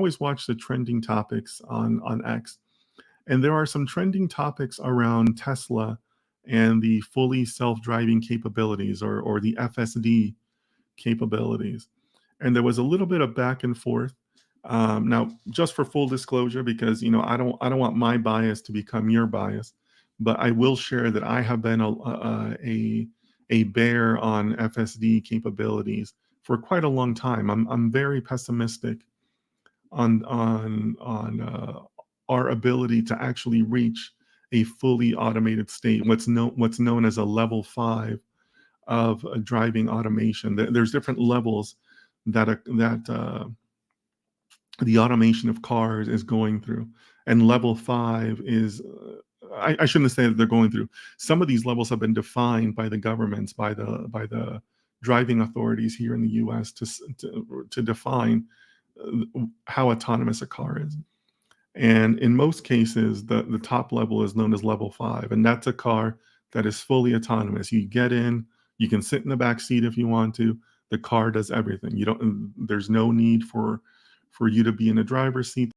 always watch the trending topics on X, and there are some trending topics around Tesla and the fully self-driving capabilities, or the FSD capabilities. And there was a little bit of back and forth. Now, just for full disclosure, because I don't want my bias to become your bias, but I will share that I have been a bear on FSD capabilities for quite a long time. I'm very pessimistic on our ability to actually reach a fully automated state, what's known as a level 5 of driving automation. There's different levels that the automation of cars is going through, and level 5 is I shouldn't say that they're going through. Some of these levels have been defined by the governments, by the driving authorities here in the U.S. to define how autonomous a car is. And in most cases, the top level is known as level 5, and that's a car that is fully autonomous. You get in, you can sit in the back seat if you want to. The car does everything. There's no need for you to be in the driver's seat.